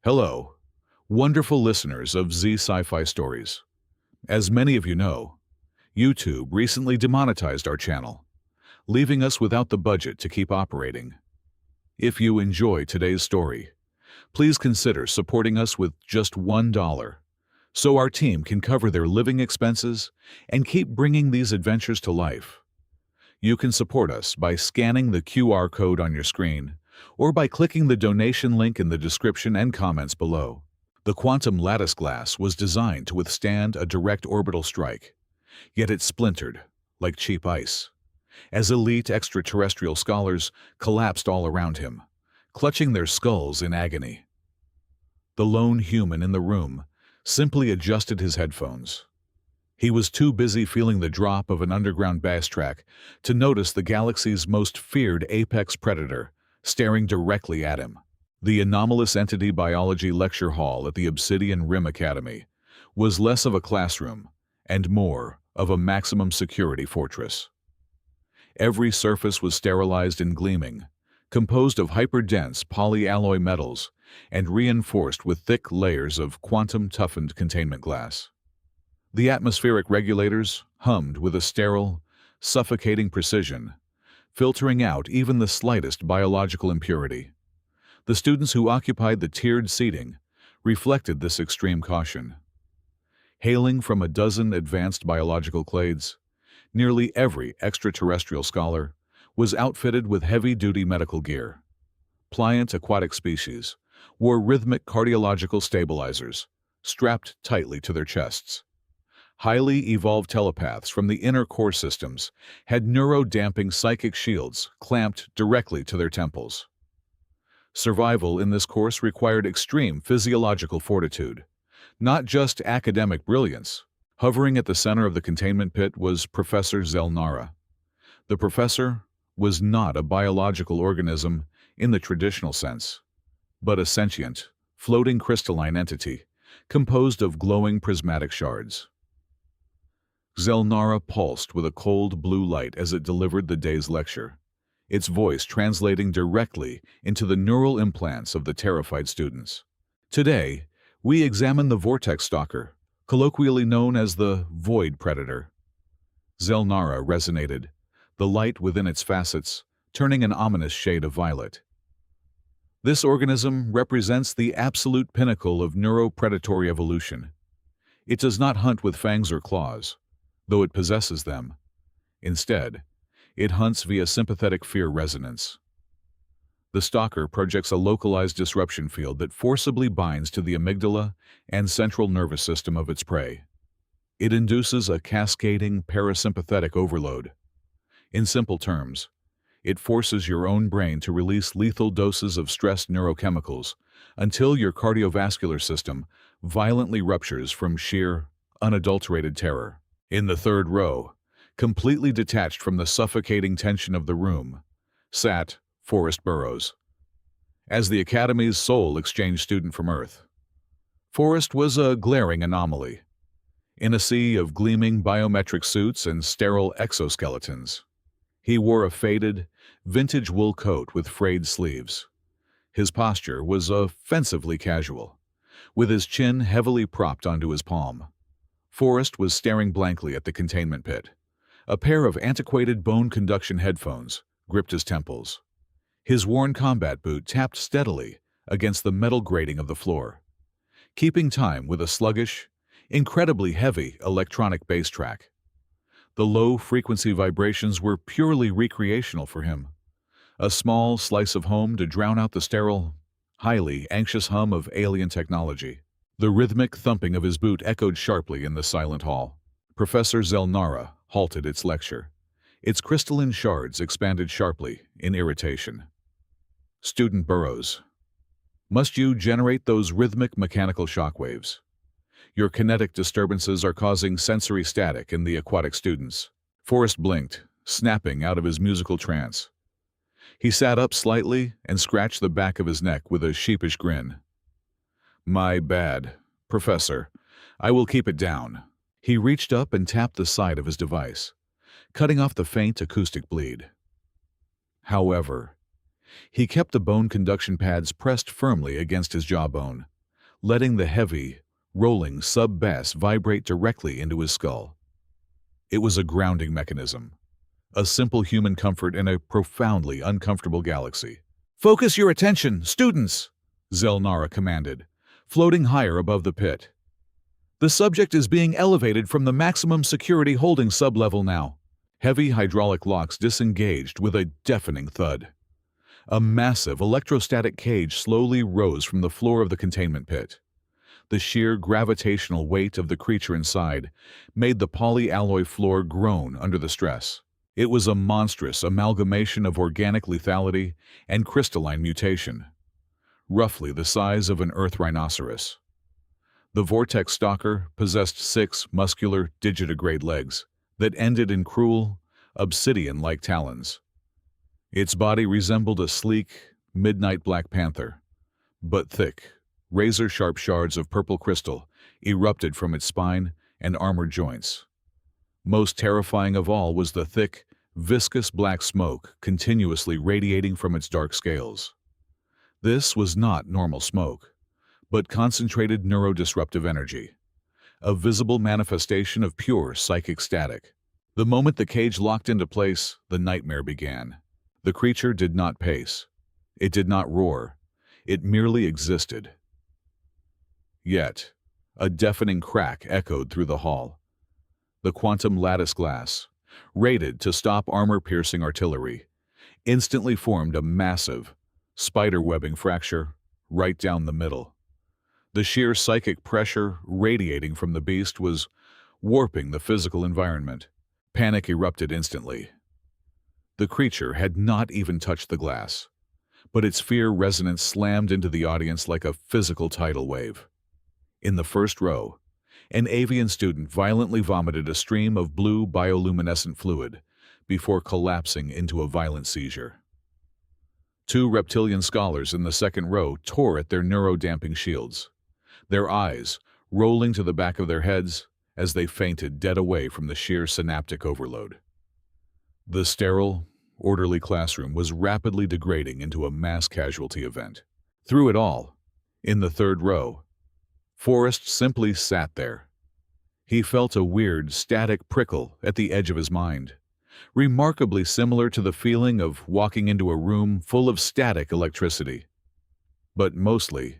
Hello, wonderful listeners of Sci-Fi stories. As many of you know, YouTube recently demonetized our channel, leaving us without the budget to keep operating. If you enjoy today's story, please consider supporting us with just $1 so our team can cover their living expenses and keep bringing these adventures to life. You can support us by scanning the QR code on your screen or by clicking the donation link in the description and comments below. The quantum lattice glass was designed to withstand a direct orbital strike, yet it splintered like cheap ice, as elite extraterrestrial scholars collapsed all around him, clutching their skulls in agony. The lone human in the room simply adjusted his headphones. He was too busy feeling the drop of an underground bass track to notice the galaxy's most feared apex predator staring directly at him. The anomalous entity biology lecture hall at the Obsidian Rim Academy was less of a classroom and more of a maximum security fortress. Every surface was sterilized and gleaming, composed of hyper-dense polyalloy metals and reinforced with thick layers of quantum-toughened containment glass. The atmospheric regulators hummed with a sterile, suffocating precision, filtering out even the slightest biological impurity. The students who occupied the tiered seating reflected this extreme caution. Hailing from a dozen advanced biological clades, nearly every extraterrestrial scholar was outfitted with heavy-duty medical gear. Pliant aquatic species wore rhythmic cardiological stabilizers strapped tightly to their chests. Highly evolved telepaths from the inner core systems had neuro-damping psychic shields clamped directly to their temples. Survival in this course required extreme physiological fortitude, not just academic brilliance. Hovering at the center of the containment pit was Professor Zelnara. The professor was not a biological organism in the traditional sense, but a sentient, floating crystalline entity composed of glowing prismatic shards. Zelnara pulsed with a cold blue light as it delivered the day's lecture, its voice translating directly into the neural implants of the terrified students. Today, we examine the vortex stalker, colloquially known as the void predator. Zelnara resonated, the light within its facets turning an ominous shade of violet. This organism represents the absolute pinnacle of neuropredatory evolution. It does not hunt with fangs or claws, though it possesses them. Instead, it hunts via sympathetic fear resonance. The stalker projects a localized disruption field that forcibly binds to the amygdala and central nervous system of its prey. It induces a cascading parasympathetic overload. In simple terms, it forces your own brain to release lethal doses of stressed neurochemicals until your cardiovascular system violently ruptures from sheer, unadulterated terror. In the third row, completely detached from the suffocating tension of the room, sat Forrest Burroughs. As the Academy's sole exchange student from Earth, Forrest was a glaring anomaly. In a sea of gleaming biometric suits and sterile exoskeletons, he wore a faded, vintage wool coat with frayed sleeves. His posture was offensively casual, with his chin heavily propped onto his palm. Forrest was staring blankly at the containment pit. A pair of antiquated bone conduction headphones gripped his temples. His worn combat boot tapped steadily against the metal grating of the floor, keeping time with a sluggish, incredibly heavy electronic bass track. The low-frequency vibrations were purely recreational for him, a small slice of home to drown out the sterile, highly anxious hum of alien technology. The rhythmic thumping of his boot echoed sharply in the silent hall. Professor Zelnara halted its lecture. Its crystalline shards expanded sharply in irritation. Student Burroughs, must you generate those rhythmic mechanical shockwaves? Your kinetic disturbances are causing sensory static in the aquatic students. Forrest blinked, snapping out of his musical trance. He sat up slightly and scratched the back of his neck with a sheepish grin. My bad, Professor. I will keep it down. He reached up and tapped the side of his device, cutting off the faint acoustic bleed. However, he kept the bone conduction pads pressed firmly against his jawbone, letting the heavy, rolling sub-bass vibrate directly into his skull. It was a grounding mechanism, a simple human comfort in a profoundly uncomfortable galaxy. "Focus your attention, students!" Zelnara commanded, floating higher above the pit. "The subject is being elevated from the maximum security holding sublevel now." Heavy hydraulic locks disengaged with a deafening thud. A massive electrostatic cage slowly rose from the floor of the containment pit. The sheer gravitational weight of the creature inside made the polyalloy floor groan under the stress. It was a monstrous amalgamation of organic lethality and crystalline mutation, roughly the size of an Earth rhinoceros. The Vortex Stalker possessed 6 muscular, digitigrade legs that ended in cruel, obsidian-like talons. Its body resembled a sleek, midnight black panther, but thick, razor-sharp shards of purple crystal erupted from its spine and armored joints. Most terrifying of all was the thick, viscous black smoke continuously radiating from its dark scales. This was not normal smoke, but concentrated neurodisruptive energy, a visible manifestation of pure psychic static. The moment the cage locked into place, the nightmare began. The creature did not pace. It did not roar. It merely existed. Yet, a deafening crack echoed through the hall. The quantum lattice glass, rated to stop armor-piercing artillery, instantly formed a massive, spider-webbing fracture right down the middle. The sheer psychic pressure radiating from the beast was warping the physical environment. Panic erupted instantly. The creature had not even touched the glass, but its fear resonance slammed into the audience like a physical tidal wave. In the first row, an avian student violently vomited a stream of blue bioluminescent fluid before collapsing into a violent seizure. 2 reptilian scholars in the second row tore at their neurodamping shields, their eyes rolling to the back of their heads as they fainted dead away from the sheer synaptic overload. The sterile, orderly classroom was rapidly degrading into a mass casualty event. Through it all, in the third row, Forrest simply sat there. He felt a weird, static prickle at the edge of his mind, remarkably similar to the feeling of walking into a room full of static electricity. But mostly,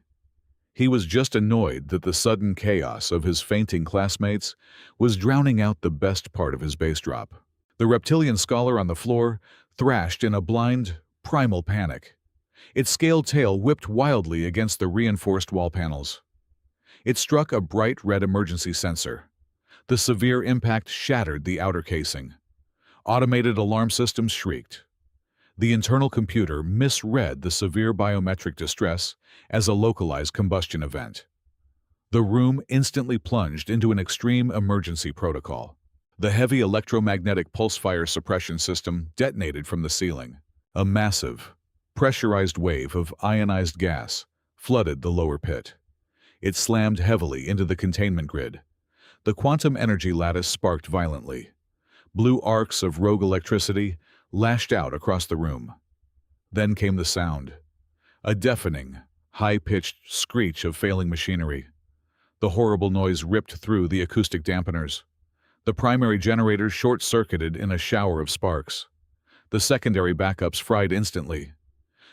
he was just annoyed that the sudden chaos of his fainting classmates was drowning out the best part of his bass drop. The reptilian scholar on the floor thrashed in a blind, primal panic. Its scaled tail whipped wildly against the reinforced wall panels. It struck a bright red emergency sensor. The severe impact shattered the outer casing. Automated alarm systems shrieked. The internal computer misread the severe biometric distress as a localized combustion event. The room instantly plunged into an extreme emergency protocol. The heavy electromagnetic pulse fire suppression system detonated from the ceiling. A massive, pressurized wave of ionized gas flooded the lower pit. It slammed heavily into the containment grid. The quantum energy lattice sparked violently. Blue arcs of rogue electricity lashed out across the room. Then came the sound. A deafening, high-pitched screech of failing machinery. The horrible noise ripped through the acoustic dampeners. The primary generators short-circuited in a shower of sparks. The secondary backups fried instantly.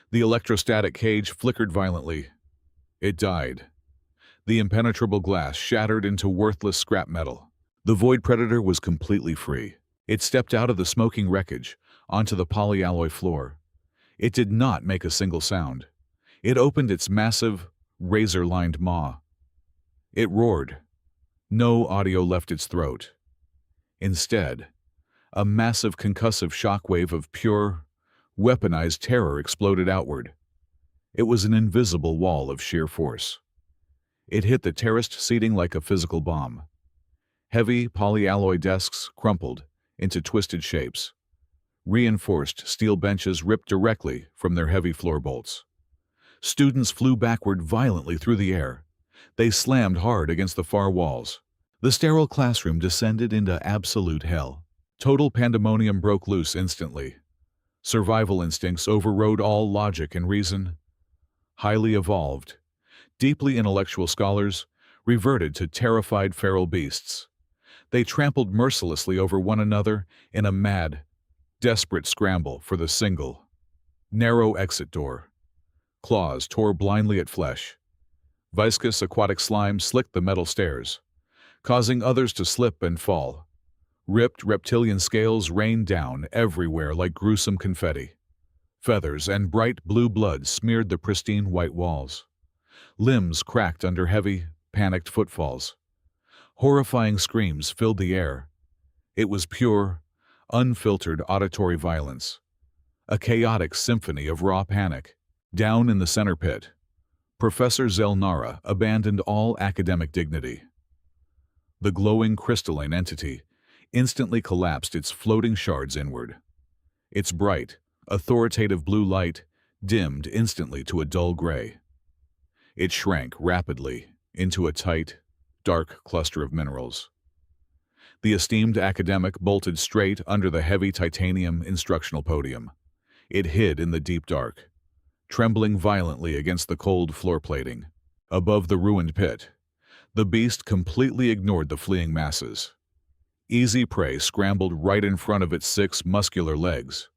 The electrostatic cage flickered violently. It died. The impenetrable glass shattered into worthless scrap metal. The Void Predator was completely free. It stepped out of the smoking wreckage onto the polyalloy floor. It did not make a single sound. It opened its massive, razor-lined maw. It roared. No audio left its throat. Instead, a massive concussive shockwave of pure, weaponized terror exploded outward. It was an invisible wall of sheer force. It hit the terraced seating like a physical bomb. Heavy polyalloy desks crumpled into twisted shapes. Reinforced steel benches ripped directly from their heavy floor bolts. Students flew backward violently through the air. They slammed hard against the far walls. The sterile classroom descended into absolute hell. Total pandemonium broke loose instantly. Survival instincts overrode all logic and reason. Highly evolved, Deeply intellectual scholars reverted to terrified feral beasts. They trampled mercilessly over one another in a mad, desperate scramble for the single, narrow exit door. Claws tore blindly at flesh. Viscous aquatic slime slicked the metal stairs, causing others to slip and fall. Ripped reptilian scales rained down everywhere like gruesome confetti. Feathers and bright blue blood smeared the pristine white walls. Limbs cracked under heavy, panicked footfalls. Horrifying screams filled the air. It was pure, unfiltered auditory violence. A chaotic symphony of raw panic. Down in the center pit, Professor Zelnara abandoned all academic dignity. The glowing crystalline entity instantly collapsed its floating shards inward. Its bright, authoritative blue light dimmed instantly to a dull gray. It shrank rapidly into a tight, dark cluster of minerals. The esteemed academic bolted straight under the heavy titanium instructional podium. It hid in the deep dark, trembling violently against the cold floor plating. Above the ruined pit, the beast completely ignored the fleeing masses. Easy prey scrambled right in front of its 6 muscular legs.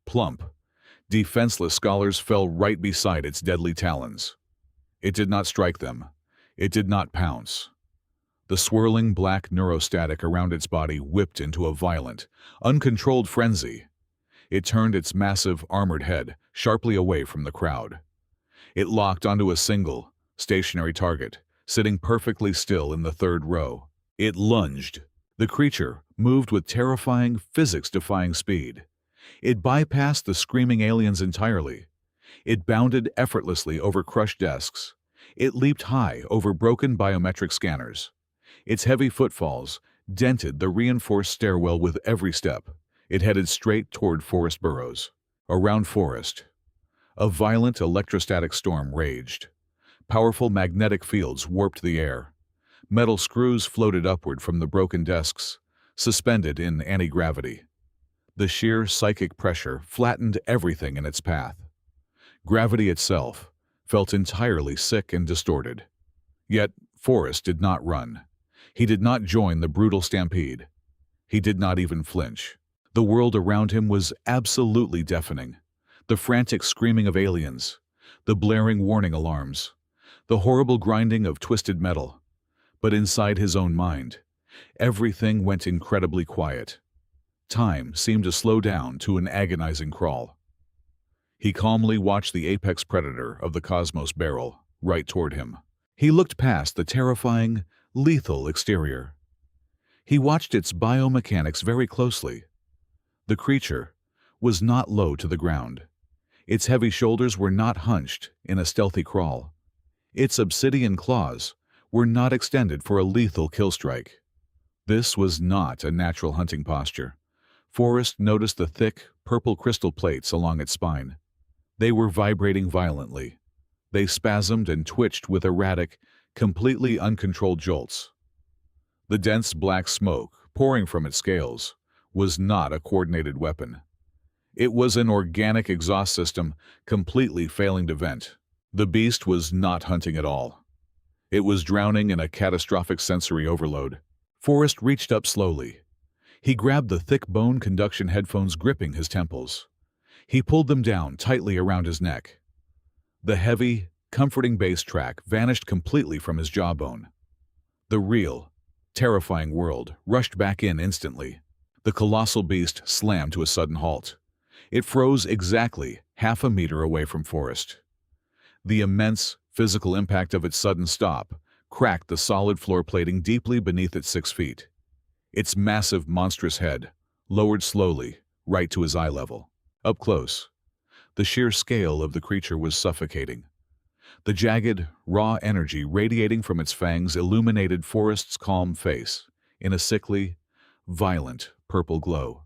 Plump, defenseless scholars fell right beside its deadly talons. It did not strike them. It did not pounce. The swirling black neurostatic around its body whipped into a violent, uncontrolled frenzy. It turned its massive, armored head sharply away from the crowd. It locked onto a single, stationary target, sitting perfectly still in the third row. It lunged. The creature moved with terrifying, physics-defying speed. It bypassed the screaming aliens entirely. It bounded effortlessly over crushed desks. It leaped high over broken biometric scanners. Its heavy footfalls dented the reinforced stairwell with every step. It headed straight toward Forest Burrows. Around Forest, a violent electrostatic storm raged. Powerful magnetic fields warped the air. Metal screws floated upward from the broken desks, suspended in anti-gravity. The sheer psychic pressure flattened everything in its path. Gravity itself felt entirely sick and distorted. Yet Forrest did not run. He did not join the brutal stampede. He did not even flinch. The world around him was absolutely deafening. The frantic screaming of aliens, the blaring warning alarms, the horrible grinding of twisted metal. But inside his own mind, everything went incredibly quiet. Time seemed to slow down to an agonizing crawl. He calmly watched the apex predator of the cosmos barrel right toward him. He looked past the terrifying, lethal exterior. He watched its biomechanics very closely. The creature was not low to the ground. Its heavy shoulders were not hunched in a stealthy crawl. Its obsidian claws were not extended for a lethal kill strike. This was not a natural hunting posture. Forrest noticed the thick, purple crystal plates along its spine. They were vibrating violently. They spasmed and twitched with erratic, completely uncontrolled jolts. The dense black smoke pouring from its scales was not a coordinated weapon. It was an organic exhaust system completely failing to vent. The beast was not hunting at all. It was drowning in a catastrophic sensory overload. Forrest reached up slowly. He grabbed the thick bone conduction headphones gripping his temples. He pulled them down tightly around his neck. The heavy, comforting bass track vanished completely from his jawbone. The real, terrifying world rushed back in instantly. The colossal beast slammed to a sudden halt. It froze exactly half a meter away from Forrest. The immense physical impact of its sudden stop cracked the solid floor plating deeply beneath its 6 feet. Its massive, monstrous head lowered slowly, right to his eye level. Up close, the sheer scale of the creature was suffocating. The jagged, raw energy radiating from its fangs illuminated Forrest's calm face in a sickly, violent purple glow.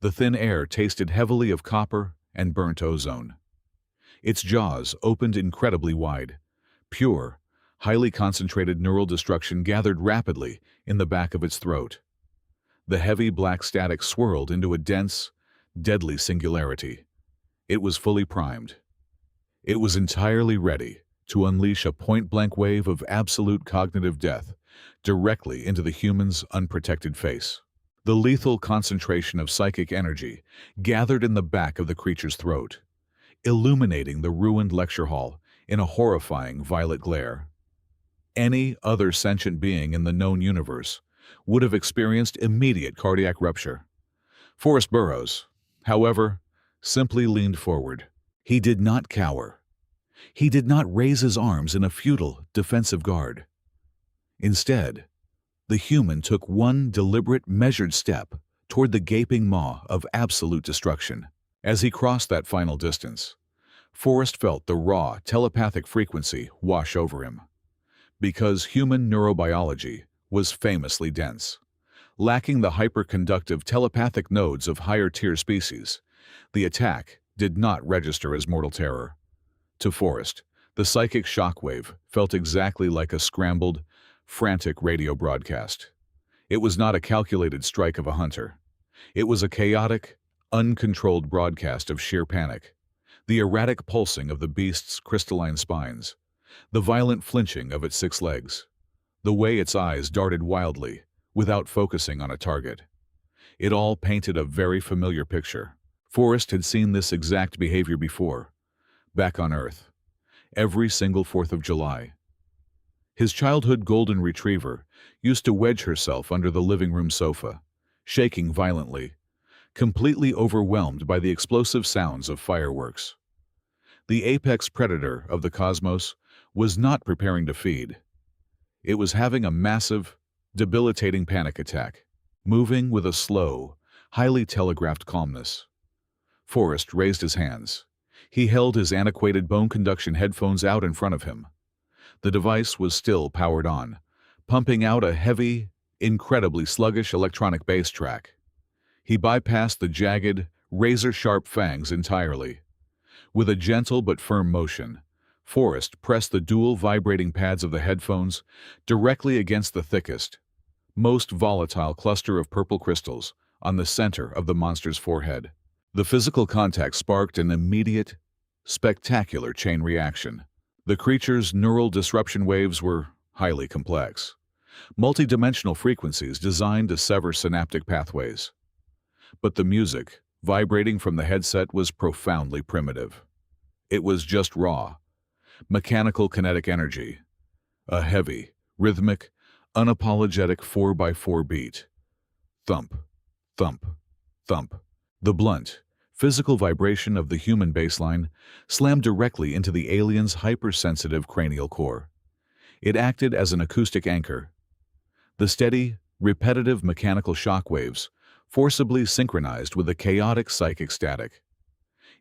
The thin air tasted heavily of copper and burnt ozone. Its jaws opened incredibly wide. Pure, highly concentrated neural destruction gathered rapidly in the back of its throat. The heavy black static swirled into a dense, deadly singularity. It was fully primed. It was entirely ready to unleash a point-blank wave of absolute cognitive death directly into the human's unprotected face. The lethal concentration of psychic energy gathered in the back of the creature's throat, illuminating the ruined lecture hall in a horrifying violet glare. Any other sentient being in the known universe would have experienced immediate cardiac rupture. Forrest Burroughs, however, simply leaned forward. He did not cower. He did not raise his arms in a futile, defensive guard. Instead, the human took one deliberate, measured step toward the gaping maw of absolute destruction. As he crossed that final distance, Forrest felt the raw, telepathic frequency wash over him. Because human neurobiology was famously dense, lacking the hyperconductive telepathic nodes of higher-tier species, the attack did not register as mortal terror. To Forrest, the psychic shockwave felt exactly like a scrambled, frantic radio broadcast. It was not a calculated strike of a hunter. It was a chaotic, uncontrolled broadcast of sheer panic. The erratic pulsing of the beast's crystalline spines, the violent flinching of its 6 legs, the way its eyes darted wildly without focusing on a target. It all painted a very familiar picture. Forrest had seen this exact behavior before, back on Earth, every single 4th of July. His childhood golden retriever used to wedge herself under the living room sofa, shaking violently, completely overwhelmed by the explosive sounds of fireworks. The apex predator of the cosmos was not preparing to feed. It was having a massive, debilitating panic attack, moving with a slow, highly telegraphed calmness. Forrest raised his hands. He held his antiquated bone conduction headphones out in front of him. The device was still powered on, pumping out a heavy, incredibly sluggish electronic bass track. He bypassed the jagged, razor-sharp fangs entirely. With a gentle but firm motion, Forrest pressed the dual vibrating pads of the headphones directly against the thickest, most volatile cluster of purple crystals on the center of the monster's forehead. The physical contact sparked an immediate, spectacular chain reaction. The creature's neural disruption waves were highly complex, multidimensional frequencies designed to sever synaptic pathways. But the music, vibrating from the headset, was profoundly primitive. It was just raw, mechanical kinetic energy, a heavy, rhythmic, unapologetic 4x4 beat. Thump, thump, thump. The blunt, physical vibration of the human baseline slammed directly into the alien's hypersensitive cranial core. It acted as an acoustic anchor. The steady, repetitive mechanical shock waves forcibly synchronized with the chaotic psychic static.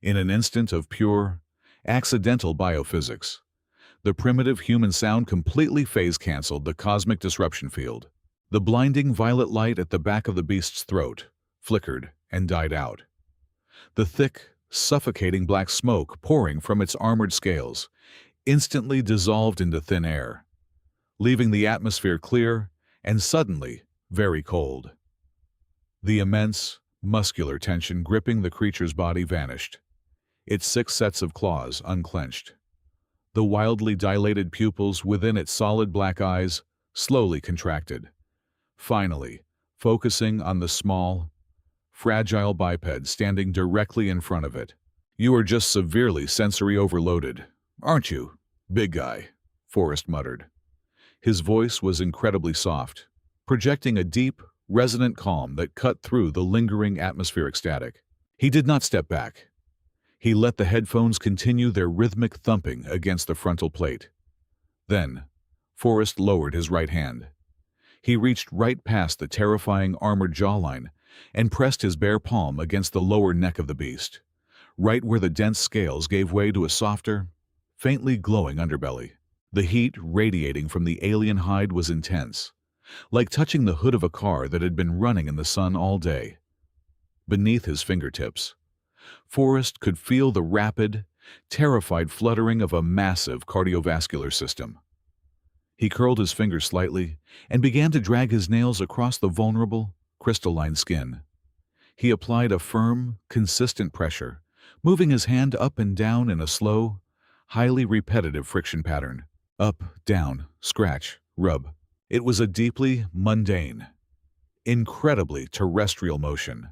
In an instant of pure, accidental biophysics, the primitive human sound completely phase-canceled the cosmic disruption field. The blinding violet light at the back of the beast's throat flickered and died out. The thick, suffocating black smoke pouring from its armored scales instantly dissolved into thin air, leaving the atmosphere clear and suddenly very cold. The immense, muscular tension gripping the creature's body vanished, its 6 sets of claws unclenched. The wildly dilated pupils within its solid black eyes slowly contracted, finally focusing on the small, fragile biped standing directly in front of it. "You are just severely sensory overloaded, aren't you, big guy?" Forrest muttered. His voice was incredibly soft, projecting a deep, resonant calm that cut through the lingering atmospheric static. He did not step back. He let the headphones continue their rhythmic thumping against the frontal plate. Then, Forrest lowered his right hand. He reached right past the terrifying armored jawline and pressed his bare palm against the lower neck of the beast, right where the dense scales gave way to a softer, faintly glowing underbelly. The heat radiating from the alien hide was intense, like touching the hood of a car that had been running in the sun all day. Beneath his fingertips, Forrest could feel the rapid, terrified fluttering of a massive cardiovascular system. He curled his fingers slightly and began to drag his nails across the vulnerable, crystalline skin. He applied a firm, consistent pressure, moving his hand up and down in a slow, highly repetitive friction pattern. Up, down, scratch, rub. It was a deeply mundane, incredibly terrestrial motion.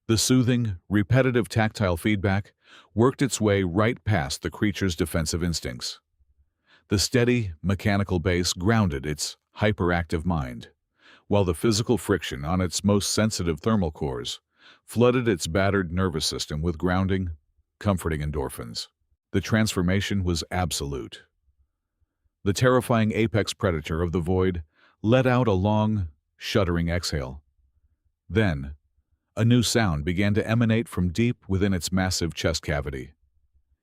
The soothing, repetitive tactile feedback worked its way right past the creature's defensive instincts. The steady, mechanical base grounded its hyperactive mind, while the physical friction on its most sensitive thermal cores flooded its battered nervous system with grounding, comforting endorphins. The transformation was absolute. The terrifying apex predator of the void let out a long, shuddering exhale. Then, a new sound began to emanate from deep within its massive chest cavity.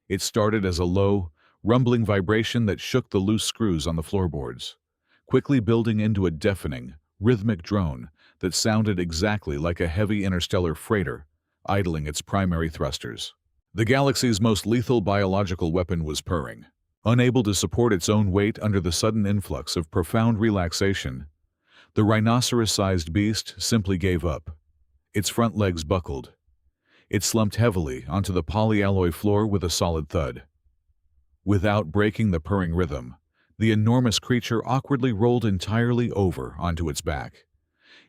It started as a low, rumbling vibration that shook the loose screws on the floorboards, quickly building into a deafening, rhythmic drone that sounded exactly like a heavy interstellar freighter idling its primary thrusters. The galaxy's most lethal biological weapon was purring. Unable to support its own weight under the sudden influx of profound relaxation, the rhinoceros-sized beast simply gave up. Its front legs buckled. It slumped heavily onto the polyalloy floor with a solid thud. Without breaking the purring rhythm, the enormous creature awkwardly rolled entirely over onto its back.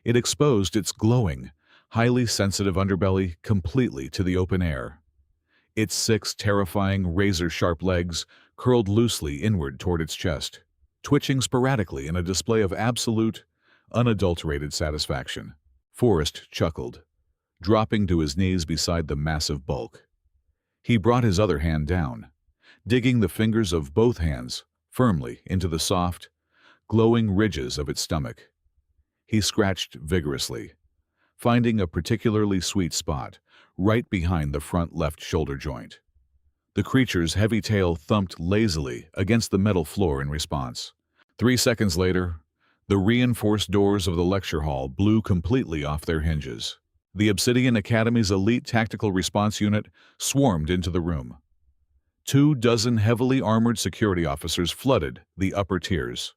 It exposed its glowing, highly sensitive underbelly completely to the open air. Its 6 terrifying, razor-sharp legs curled loosely inward toward its chest, twitching sporadically in a display of absolute, unadulterated satisfaction. Forrest chuckled, dropping to his knees beside the massive bulk. He brought his other hand down, digging the fingers of both hands firmly into the soft, glowing ridges of its stomach. He scratched vigorously, finding a particularly sweet spot right behind the front left shoulder joint. The creature's heavy tail thumped lazily against the metal floor in response. 3 seconds later, the reinforced doors of the lecture hall blew completely off their hinges. The Obsidian Academy's elite tactical response unit swarmed into the room. 24 heavily armored security officers flooded the upper tiers,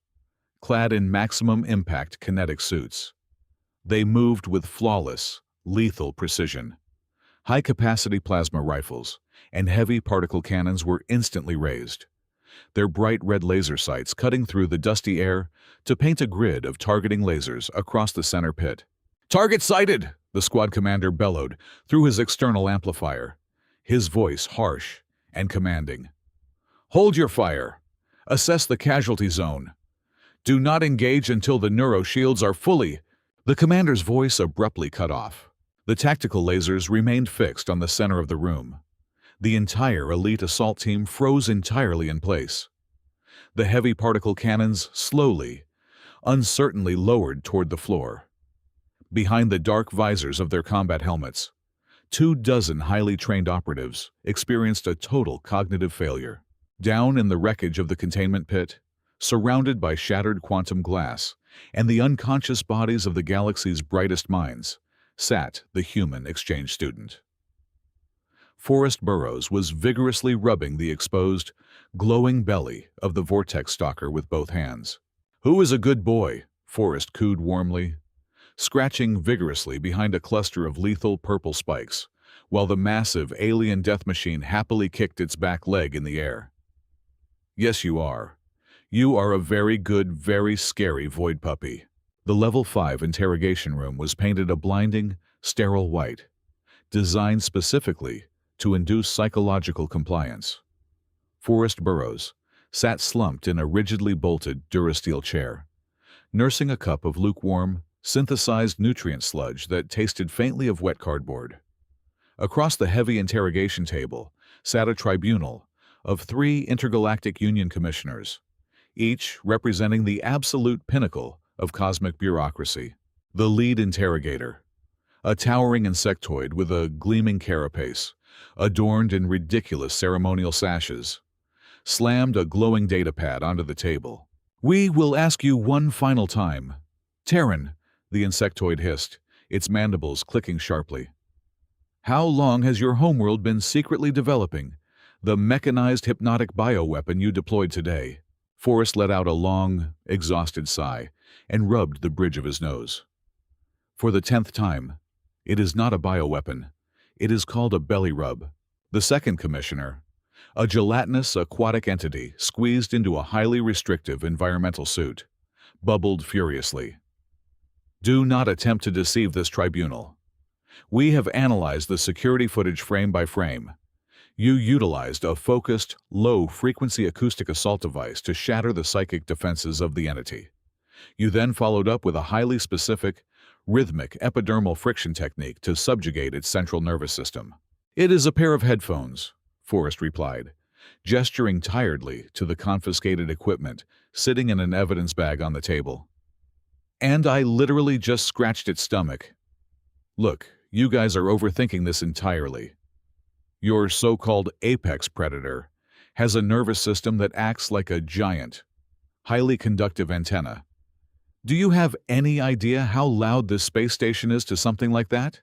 clad in maximum impact kinetic suits. They moved with flawless, lethal precision. High-capacity plasma rifles and heavy particle cannons were instantly raised, their bright red laser sights cutting through the dusty air to paint a grid of targeting lasers across the center pit. "Target sighted!" the squad commander bellowed through his external amplifier, his voice harsh and commanding. "Hold your fire. Assess the casualty zone. Do not engage until the neuroshields are fully—" The commander's voice abruptly cut off. The tactical lasers remained fixed on the center of the room. The entire elite assault team froze entirely in place. The heavy particle cannons slowly, uncertainly lowered toward the floor. Behind the dark visors of their combat helmets, 24 highly trained operatives experienced a total cognitive failure. Down in the wreckage of the containment pit, surrounded by shattered quantum glass and the unconscious bodies of the galaxy's brightest minds, sat the human exchange student. Forrest Burroughs was vigorously rubbing the exposed, glowing belly of the vortex stalker with both hands. "Who is a good boy?" Forrest cooed warmly, scratching vigorously behind a cluster of lethal purple spikes, while the massive alien death machine happily kicked its back leg in the air. "Yes, you are. You are a very good, very scary void puppy." The Level 5 interrogation room was painted a blinding, sterile white, designed specifically to induce psychological compliance. Forrest Burroughs sat slumped in a rigidly bolted Durasteel chair, nursing a cup of lukewarm, synthesized nutrient sludge that tasted faintly of wet cardboard. Across the heavy interrogation table sat a tribunal of 3 intergalactic Union commissioners, each representing the absolute pinnacle of cosmic bureaucracy. The lead interrogator, a towering insectoid with a gleaming carapace, adorned in ridiculous ceremonial sashes, slammed a glowing datapad onto the table. "We will ask you one final time. Terran," the insectoid hissed, its mandibles clicking sharply. "How long has your homeworld been secretly developing the mechanized hypnotic bioweapon you deployed today?" Forrest let out a long, exhausted sigh and rubbed the bridge of his nose. "For the 10th time, it is not a bioweapon. It is called a belly rub." The second commissioner, A gelatinous aquatic entity squeezed into a highly restrictive environmental suit, bubbled furiously. Do not attempt to deceive this tribunal. We have analyzed the security footage frame by frame. You utilized a focused, low-frequency acoustic assault device to shatter the psychic defenses of the entity. You then followed up with a highly specific, rhythmic epidermal friction technique to subjugate its central nervous system. It is a pair of headphones, Forrest replied, gesturing tiredly to the confiscated equipment sitting in an evidence bag on the table. And I literally just scratched its stomach. Look, you guys are overthinking this entirely. Your so-called apex predator has a nervous system that acts like a giant, highly conductive antenna. Do you have any idea how loud this space station is to something like that?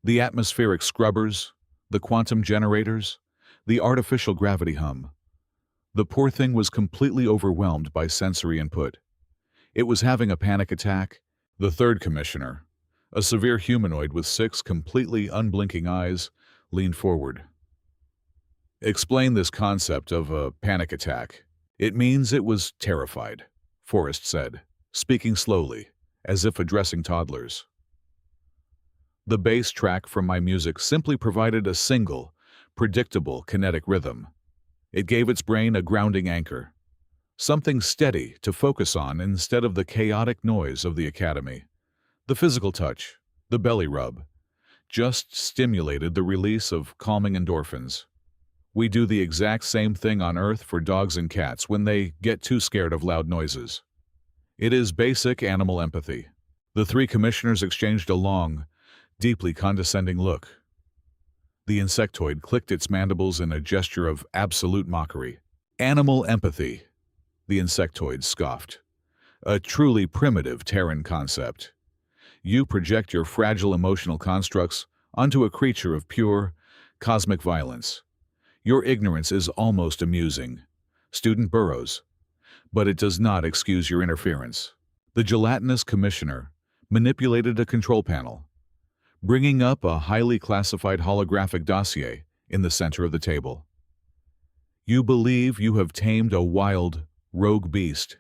The atmospheric scrubbers, the quantum generators, the artificial gravity hum. The poor thing was completely overwhelmed by sensory input. It was having a panic attack. The third commissioner, a severe humanoid with 6 completely unblinking eyes, leaned forward. Explain this concept of a panic attack. It means it was terrified, Forrest said, speaking slowly, as if addressing toddlers. The bass track from my music simply provided a single, predictable kinetic rhythm. It gave its brain a grounding anchor, something steady to focus on instead of the chaotic noise of the academy. The physical touch, the belly rub, just stimulated the release of calming endorphins. We do the exact same thing on Earth for dogs and cats when they get too scared of loud noises. It is basic animal empathy. The 3 commissioners exchanged a long, deeply condescending look. The insectoid clicked its mandibles in a gesture of absolute mockery. Animal empathy, the insectoid scoffed. A truly primitive Terran concept. You project your fragile emotional constructs onto a creature of pure, cosmic violence. Your ignorance is almost amusing, Student Burroughs, but it does not excuse your interference. The gelatinous commissioner manipulated a control panel, bringing up a highly classified holographic dossier in the center of the table. You believe you have tamed a wild, rogue beast.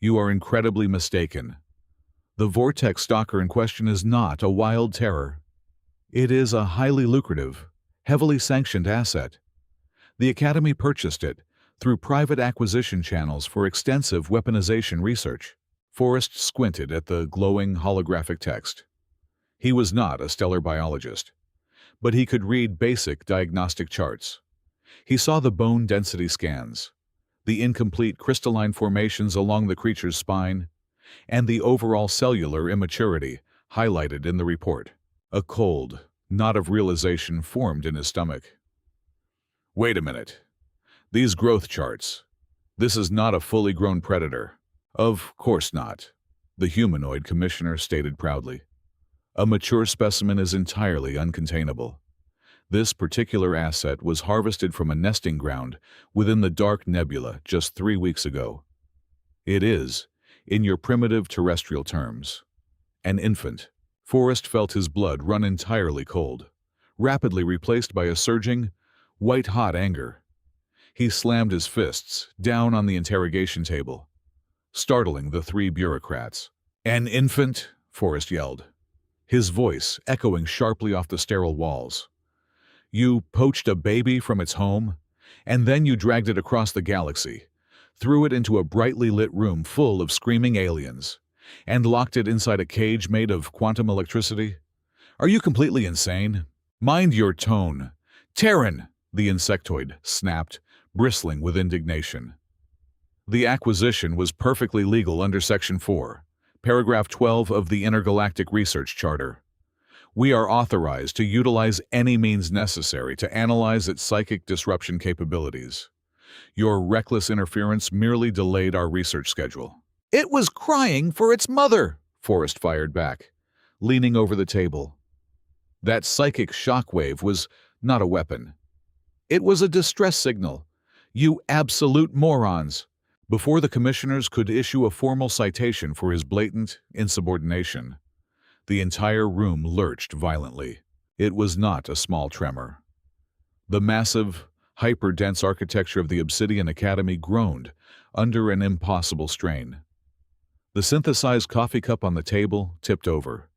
You are incredibly mistaken. The Vortex stalker in question is not a wild terror. It is a highly lucrative, heavily sanctioned asset. The Academy purchased it through private acquisition channels for extensive weaponization research. Forrest squinted at the glowing holographic text. He was not a stellar biologist, but he could read basic diagnostic charts. He saw the bone density scans, the incomplete crystalline formations along the creature's spine, and the overall cellular immaturity highlighted in the report. A cold knot of realization formed in his stomach. Wait a minute. These growth charts. This is not a fully grown predator. Of course not, the humanoid commissioner stated proudly. A mature specimen is entirely uncontainable. This particular asset was harvested from a nesting ground within the dark nebula just 3 weeks ago. It is, in your primitive terrestrial terms, an infant. Forrest felt his blood run entirely cold, rapidly replaced by a surging, white-hot anger. He slammed his fists down on the interrogation table, startling the 3 bureaucrats. An infant, Forrest yelled, his voice echoing sharply off the sterile walls. You poached a baby from its home, and then you dragged it across the galaxy, threw it into a brightly lit room full of screaming aliens, and locked it inside a cage made of quantum electricity? Are you completely insane? Mind your tone. Terran, the insectoid snapped, bristling with indignation. The acquisition was perfectly legal under Section 4, Paragraph 12 of the Intergalactic Research Charter. We are authorized to utilize any means necessary to analyze its psychic disruption capabilities. Your reckless interference merely delayed our research schedule. It was crying for its mother, Forrest fired back, leaning over the table. That psychic shockwave was not a weapon. It was a distress signal. You absolute morons! Before the commissioners could issue a formal citation for his blatant insubordination, the entire room lurched violently. It was not a small tremor. The massive, hyper-dense architecture of the Obsidian Academy groaned under an impossible strain. The synthesized coffee cup on the table tipped over,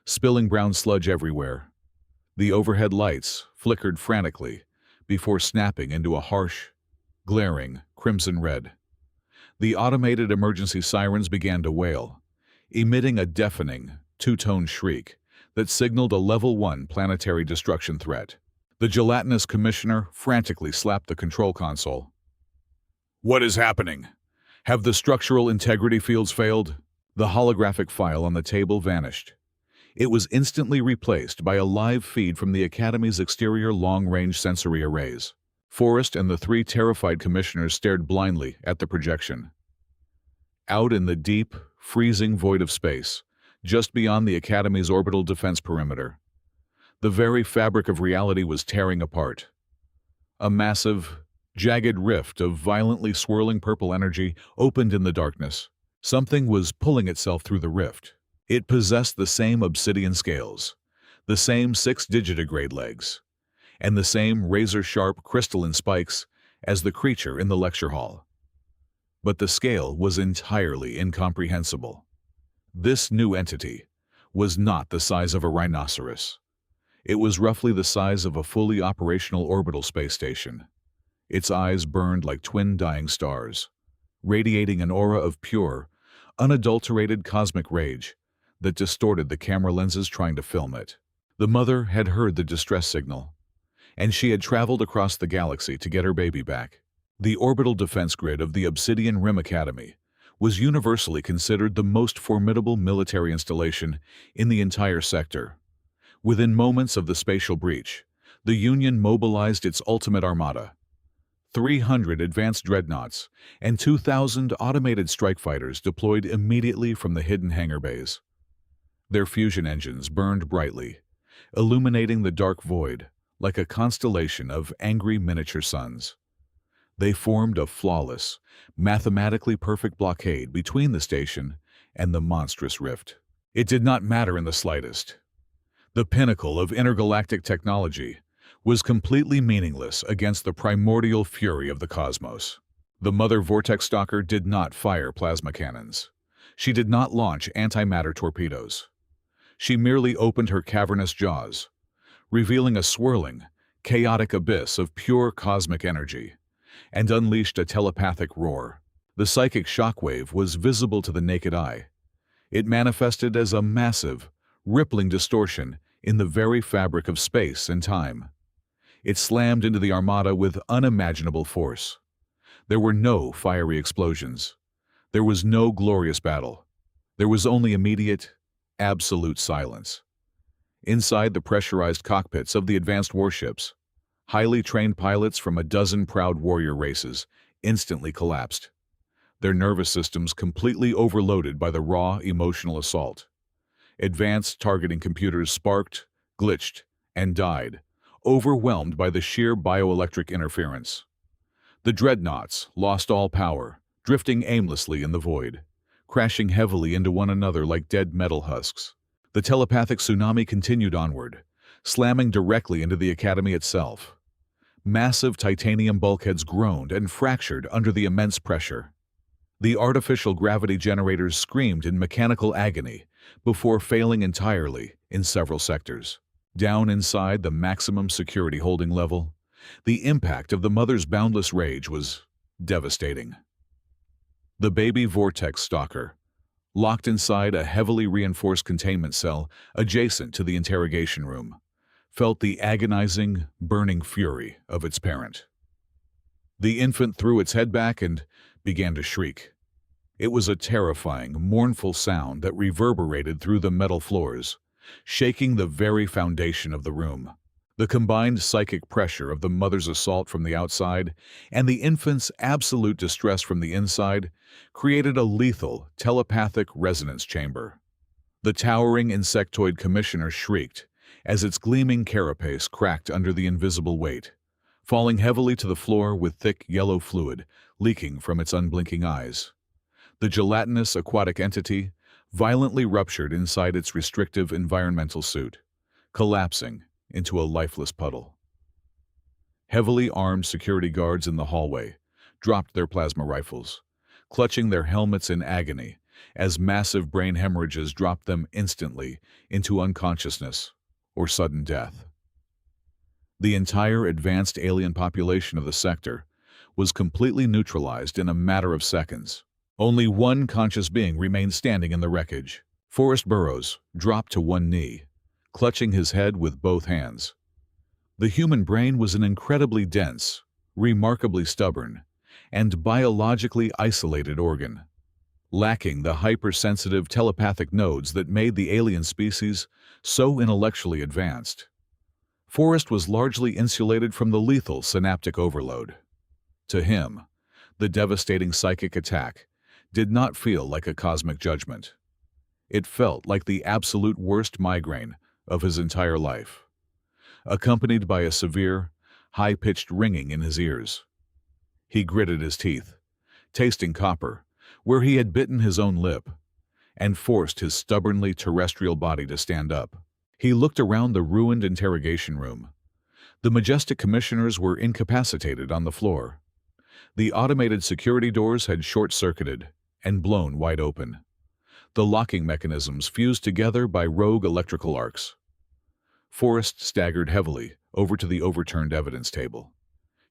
spilling brown sludge everywhere. The overhead lights flickered frantically before snapping into a harsh, glaring crimson red. The automated emergency sirens began to wail, emitting a deafening, two-tone shriek that signaled a Level 1 planetary destruction threat. The gelatinous commissioner frantically slapped the control console. "What is happening? Have the structural integrity fields failed?" The holographic file on the table vanished. It was instantly replaced by a live feed from the Academy's exterior long-range sensory arrays. Forrest and the three terrified commissioners stared blindly at the projection. Out in the deep, freezing void of space, just beyond the Academy's orbital defense perimeter, the very fabric of reality was tearing apart. A massive, jagged rift of violently swirling purple energy opened in the darkness. Something was pulling itself through the rift. It possessed the same obsidian scales, the same 6-digitigrade legs, and the same razor-sharp crystalline spikes as the creature in the lecture hall. But the scale was entirely incomprehensible. This new entity was not the size of a rhinoceros. It was roughly the size of a fully operational orbital space station. Its eyes burned like twin dying stars, radiating an aura of pure, unadulterated cosmic rage that distorted the camera lenses trying to film it. The mother had heard the distress signal, and she had traveled across the galaxy to get her baby back. The orbital defense grid of the Obsidian Rim Academy was universally considered the most formidable military installation in the entire sector. Within moments of the spatial breach, the Union mobilized its ultimate armada. 300 advanced dreadnoughts and 2,000 automated strike fighters deployed immediately from the hidden hangar bays. Their fusion engines burned brightly, illuminating the dark void like a constellation of angry miniature suns. They formed a flawless, mathematically perfect blockade between the station and the monstrous rift. It did not matter in the slightest. The pinnacle of intergalactic technology was completely meaningless against the primordial fury of the cosmos. The Mother Vortex Stalker did not fire plasma cannons. She did not launch antimatter torpedoes. She merely opened her cavernous jaws, revealing a swirling, chaotic abyss of pure cosmic energy, and unleashed a telepathic roar. The psychic shockwave was visible to the naked eye. It manifested as a massive, rippling distortion in the very fabric of space and time. It slammed into the armada with unimaginable force. There were no fiery explosions. There was no glorious battle. There was only immediate, absolute silence. Inside the pressurized cockpits of the advanced warships, highly trained pilots from a dozen proud warrior races instantly collapsed, their nervous systems completely overloaded by the raw emotional assault. Advanced targeting computers sparked, glitched, and died, overwhelmed by the sheer bioelectric interference. The dreadnoughts lost all power, drifting aimlessly in the void, crashing heavily into one another like dead metal husks. The telepathic tsunami continued onward, slamming directly into the Academy itself. Massive titanium bulkheads groaned and fractured under the immense pressure. The artificial gravity generators screamed in mechanical agony before failing entirely in several sectors. Down inside the maximum security holding level, the impact of the mother's boundless rage was devastating. The baby Vortex Stalker, locked inside a heavily reinforced containment cell adjacent to the interrogation room, felt the agonizing, burning fury of its parent. The infant threw its head back and began to shriek. It was a terrifying, mournful sound that reverberated through the metal floors, shaking the very foundation of the room. The combined psychic pressure of the mother's assault from the outside and the infant's absolute distress from the inside created a lethal, telepathic resonance chamber. The towering insectoid commissioner shrieked as its gleaming carapace cracked under the invisible weight, falling heavily to the floor with thick yellow fluid leaking from its unblinking eyes. The gelatinous aquatic entity violently ruptured inside its restrictive environmental suit, collapsing into a lifeless puddle. Heavily armed security guards in the hallway dropped their plasma rifles, clutching their helmets in agony as massive brain hemorrhages dropped them instantly into unconsciousness or sudden death. The entire advanced alien population of the sector was completely neutralized in a matter of seconds. Only one conscious being remained standing in the wreckage. Forrest Burroughs dropped to one knee, clutching his head with both hands. The human brain was an incredibly dense, remarkably stubborn, and biologically isolated organ, lacking the hypersensitive telepathic nodes that made the alien species so intellectually advanced. Forrest was largely insulated from the lethal synaptic overload. To him, the devastating psychic attack did not feel like a cosmic judgment. It felt like the absolute worst migraine of his entire life, accompanied by a severe, high-pitched ringing in his ears. He gritted his teeth, tasting copper where he had bitten his own lip, and forced his stubbornly terrestrial body to stand up. He looked around the ruined interrogation room. The majestic commissioners were incapacitated on the floor. The automated security doors had short-circuited and blown wide open, the locking mechanisms fused together by rogue electrical arcs. Forrest staggered heavily over to the overturned evidence table.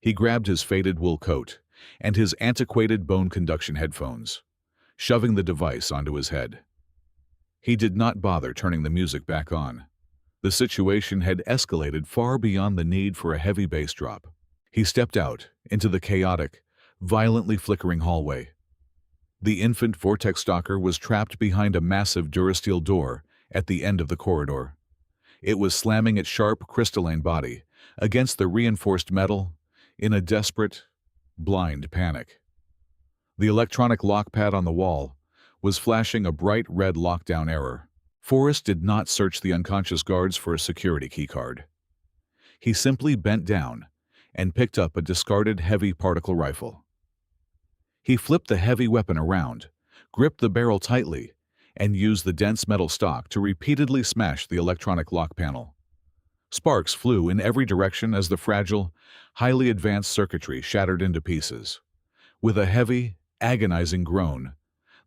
He grabbed his faded wool coat and his antiquated bone conduction headphones, shoving the device onto his head. He did not bother turning the music back on. The situation had escalated far beyond the need for a heavy bass drop. He stepped out into the chaotic, violently flickering hallway. The infant vortex stalker was trapped behind a massive durasteel door at the end of the corridor. It was slamming its sharp, crystalline body against the reinforced metal in a desperate, blind panic. The electronic lock pad on the wall was flashing a bright red lockdown error. Forrest did not search the unconscious guards for a security keycard. He simply bent down and picked up a discarded heavy particle rifle. He flipped the heavy weapon around, gripped the barrel tightly, and used the dense metal stock to repeatedly smash the electronic lock panel. Sparks flew in every direction as the fragile, highly advanced circuitry shattered into pieces. With a heavy, agonizing groan,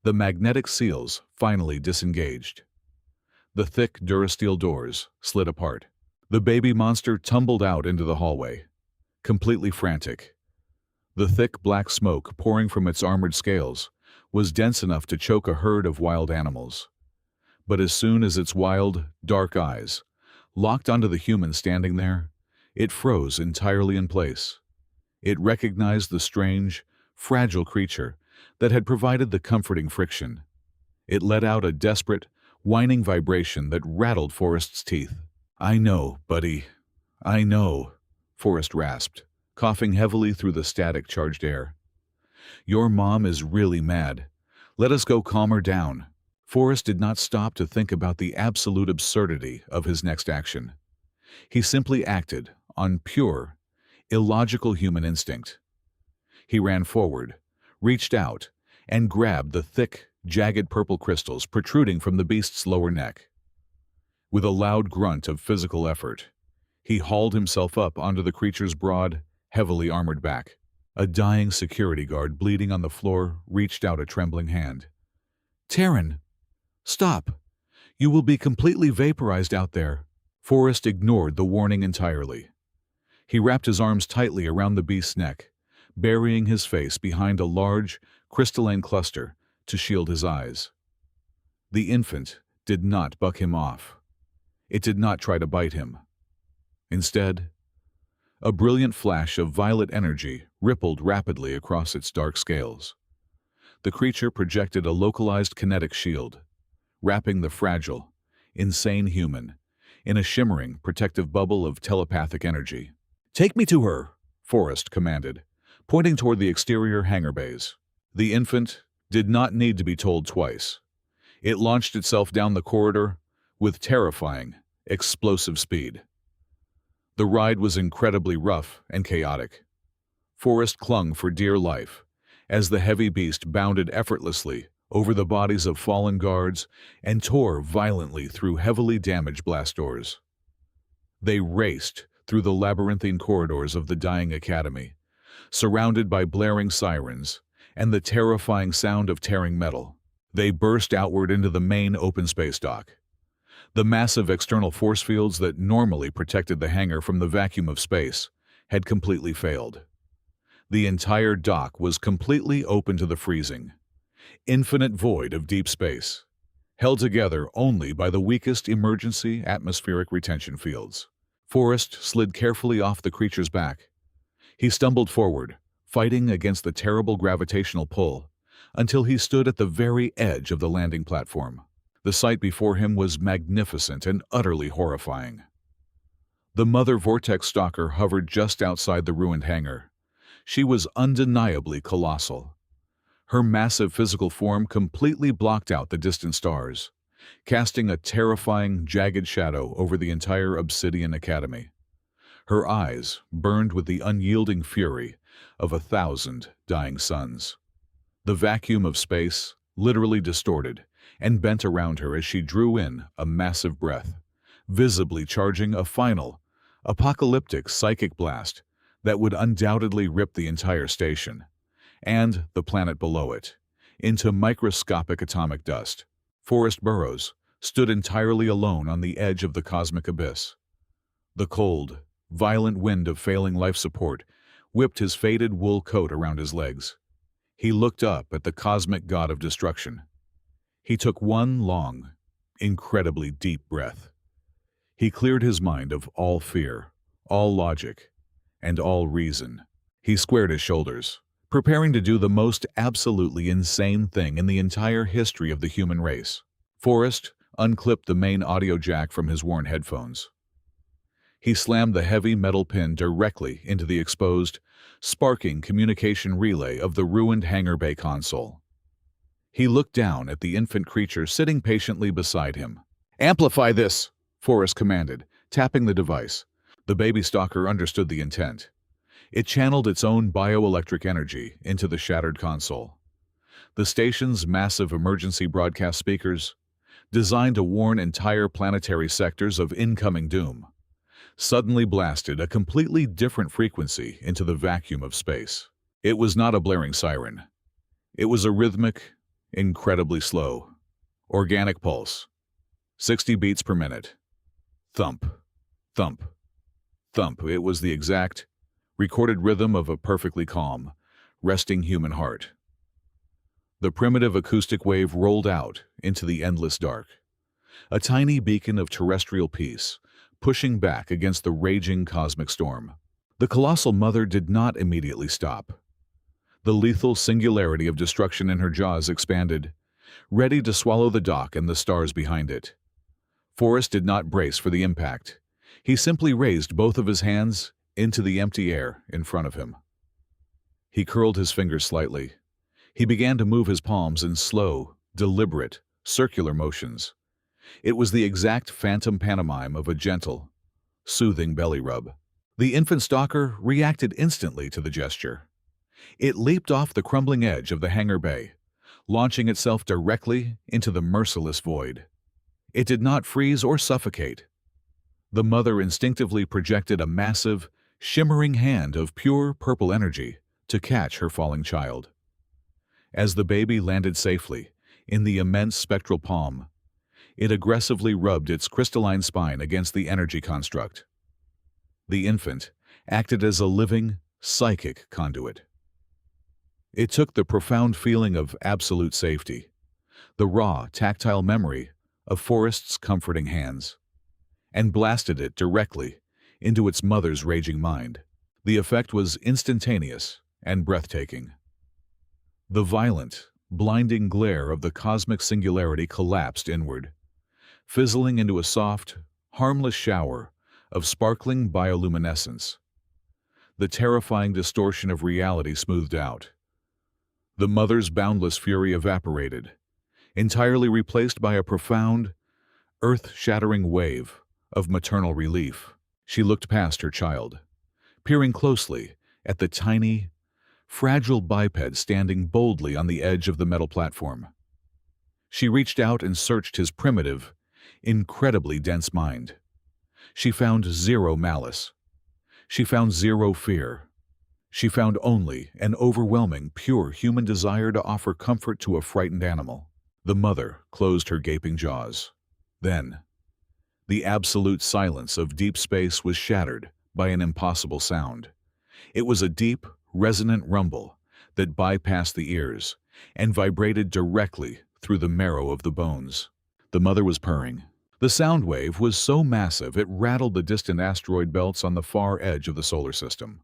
the magnetic seals finally disengaged. The thick durasteel doors slid apart. The baby monster tumbled out into the hallway, completely frantic. The thick black smoke pouring from its armored scales was dense enough to choke a herd of wild animals. But as soon as its wild, dark eyes locked onto the human standing there, it froze entirely in place. It recognized the strange, fragile creature that had provided the comforting friction. It let out a desperate, whining vibration that rattled Forrest's teeth. "I know, buddy. I know," Forrest rasped, coughing heavily through the static-charged air. "Your mom is really mad. Let us go calm her down." Forrest did not stop to think about the absolute absurdity of his next action. He simply acted on pure, illogical human instinct. He ran forward, reached out, and grabbed the thick, jagged purple crystals protruding from the beast's lower neck. With a loud grunt of physical effort, he hauled himself up onto the creature's broad, heavily armored back. A dying security guard bleeding on the floor reached out a trembling hand. "Terran, stop! You will be completely vaporized out there." Forrest ignored the warning entirely. He wrapped his arms tightly around the beast's neck, burying his face behind a large, crystalline cluster to shield his eyes. The infant did not buck him off. It did not try to bite him. Instead, a brilliant flash of violet energy rippled rapidly across its dark scales. The creature projected a localized kinetic shield, wrapping the fragile, insane human in a shimmering, protective bubble of telepathic energy. "Take me to her," Forrest commanded, pointing toward the exterior hangar bays. The infant did not need to be told twice. It launched itself down the corridor with terrifying, explosive speed. The ride was incredibly rough and chaotic. Forrest clung for dear life as the heavy beast bounded effortlessly over the bodies of fallen guards and tore violently through heavily damaged blast doors. They raced through the labyrinthine corridors of the dying academy, surrounded by blaring sirens and the terrifying sound of tearing metal. They burst outward into the main open space dock. The massive external force fields that normally protected the hangar from the vacuum of space had completely failed. The entire dock was completely open to the freezing, infinite void of deep space, held together only by the weakest emergency atmospheric retention fields. Forrest slid carefully off the creature's back. He stumbled forward, fighting against the terrible gravitational pull, until he stood at the very edge of the landing platform. The sight before him was magnificent and utterly horrifying. The Mother Vortex Stalker hovered just outside the ruined hangar. She was undeniably colossal. Her massive physical form completely blocked out the distant stars, casting a terrifying, jagged shadow over the entire Obsidian Academy. Her eyes burned with the unyielding fury of 1,000 dying suns. The vacuum of space literally distorted and bent around her as she drew in a massive breath, visibly charging a final, apocalyptic psychic blast that would undoubtedly rip the entire station, and the planet below it, into microscopic atomic dust. Forrest Burroughs stood entirely alone on the edge of the cosmic abyss. The cold, violent wind of failing life support whipped his faded wool coat around his legs. He looked up at the cosmic god of destruction. He took one long, incredibly deep breath. He cleared his mind of all fear, all logic, and all reason. He squared his shoulders, preparing to do the most absolutely insane thing in the entire history of the human race. Forrest unclipped the main audio jack from his worn headphones. He slammed the heavy metal pin directly into the exposed, sparking communication relay of the ruined hangar bay console. He looked down at the infant creature sitting patiently beside him. "Amplify this," Forrest commanded, tapping the device. The baby stalker understood the intent. It channeled its own bioelectric energy into the shattered console. The station's massive emergency broadcast speakers, designed to warn entire planetary sectors of incoming doom, suddenly blasted a completely different frequency into the vacuum of space. It was not a blaring siren. It was a rhythmic, incredibly slow, organic pulse, 60 beats per minute. Thump, thump, thump. It was the exact, recorded rhythm of a perfectly calm, resting human heart. The primitive acoustic wave rolled out into the endless dark, a tiny beacon of terrestrial peace, pushing back against the raging cosmic storm. The colossal mother did not immediately stop. The lethal singularity of destruction in her jaws expanded, ready to swallow the dock and the stars behind it. Forrest did not brace for the impact. He simply raised both of his hands into the empty air in front of him. He curled his fingers slightly. He began to move his palms in slow, deliberate, circular motions. It was the exact phantom pantomime of a gentle, soothing belly rub. The infant stalker reacted instantly to the gesture. It leaped off the crumbling edge of the hangar bay, launching itself directly into the merciless void. It did not freeze or suffocate. The mother instinctively projected a massive, shimmering hand of pure purple energy to catch her falling child. As the baby landed safely in the immense spectral palm, it aggressively rubbed its crystalline spine against the energy construct. The infant acted as a living, psychic conduit. It took the profound feeling of absolute safety, the raw, tactile memory of Forrest's comforting hands, and blasted it directly into its mother's raging mind. The effect was instantaneous and breathtaking. The violent, blinding glare of the cosmic singularity collapsed inward, fizzling into a soft, harmless shower of sparkling bioluminescence. The terrifying distortion of reality smoothed out. The mother's boundless fury evaporated, entirely replaced by a profound, earth-shattering wave of maternal relief. She looked past her child, peering closely at the tiny, fragile biped standing boldly on the edge of the metal platform. She reached out and searched his primitive, incredibly dense mind. She found zero malice, She found zero fear. She found only an overwhelming, pure human desire to offer comfort to a frightened animal. The mother closed her gaping jaws. Then, the absolute silence of deep space was shattered by an impossible sound. It was a deep, resonant rumble that bypassed the ears and vibrated directly through the marrow of the bones. The mother was purring. The sound wave was so massive it rattled the distant asteroid belts on the far edge of the solar system.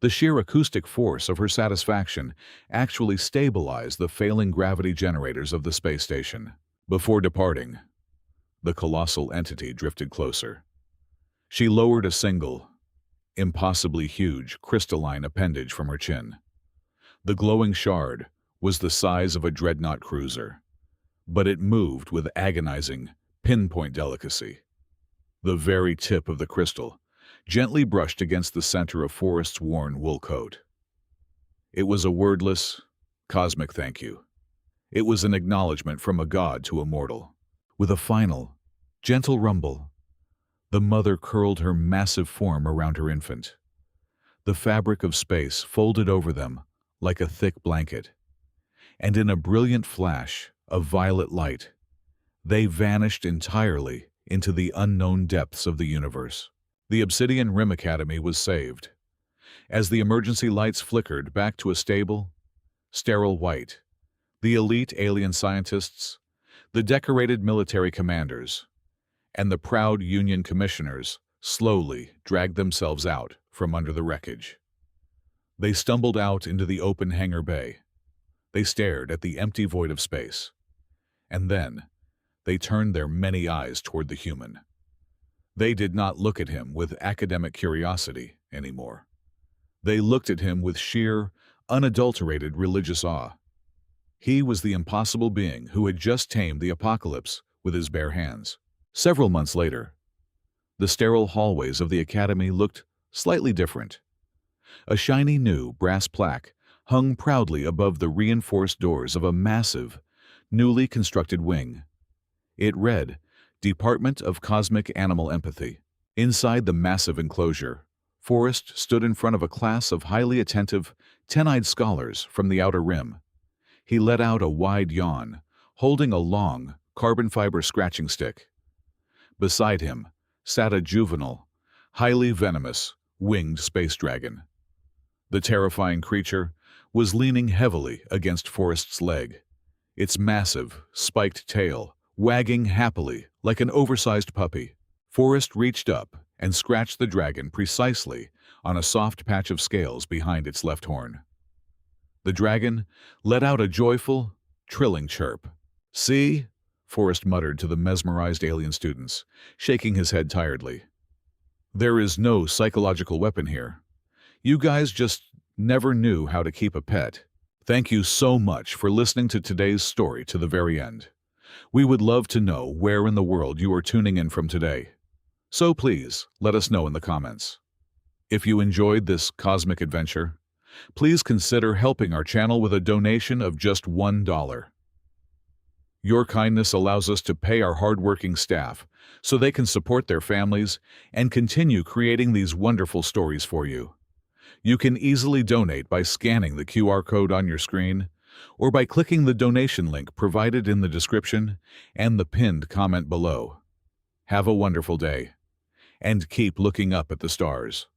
The sheer acoustic force of her satisfaction actually stabilized the failing gravity generators of the space station. Before departing, the colossal entity drifted closer. She lowered a single, impossibly huge, crystalline appendage from her chin. The glowing shard was the size of a dreadnought cruiser, but it moved with agonizing, pinpoint delicacy. The very tip of the crystal gently brushed against the center of Forrest's worn wool coat. It was a wordless, cosmic thank you. It was an acknowledgement from a god to a mortal. With a final, gentle rumble, the mother curled her massive form around her infant. The fabric of space folded over them like a thick blanket, and in a brilliant flash of violet light, they vanished entirely into the unknown depths of the universe. The Obsidian Rim Academy was saved. As the emergency lights flickered back to a stable, sterile white, the elite alien scientists, the decorated military commanders, and the proud Union commissioners slowly dragged themselves out from under the wreckage. They stumbled out into the open hangar bay. They stared at the empty void of space. And then, they turned their many eyes toward the human. They did not look at him with academic curiosity anymore. They looked at him with sheer, unadulterated religious awe. He was the impossible being who had just tamed the apocalypse with his bare hands. Several months later, the sterile hallways of the academy looked slightly different. A shiny new brass plaque hung proudly above the reinforced doors of a massive, newly constructed wing. It read, Department of Cosmic Animal Empathy. Inside the massive enclosure, Forrest stood in front of a class of highly attentive, ten-eyed scholars from the outer rim. He let out a wide yawn, holding a long, carbon fiber scratching stick. Beside him sat a juvenile, highly venomous, winged space dragon. The terrifying creature was leaning heavily against Forrest's leg, its massive, spiked tail wagging happily like an oversized puppy. Forrest reached up and scratched the dragon precisely on a soft patch of scales behind its left horn. The dragon let out a joyful, trilling chirp. "See?" Forrest muttered to the mesmerized alien students, shaking his head tiredly. "There is no psychological weapon here. You guys just never knew how to keep a pet." Thank you so much for listening to today's story to the very end. We would love to know where in the world you are tuning in from today. So please, let us know in the comments. If you enjoyed this cosmic adventure, please consider helping our channel with a donation of just $1. Your kindness allows us to pay our hardworking staff so they can support their families and continue creating these wonderful stories for you. You can easily donate by scanning the QR code on your screen or by clicking the donation link provided in the description and the pinned comment below. Have a wonderful day, and keep looking up at the stars.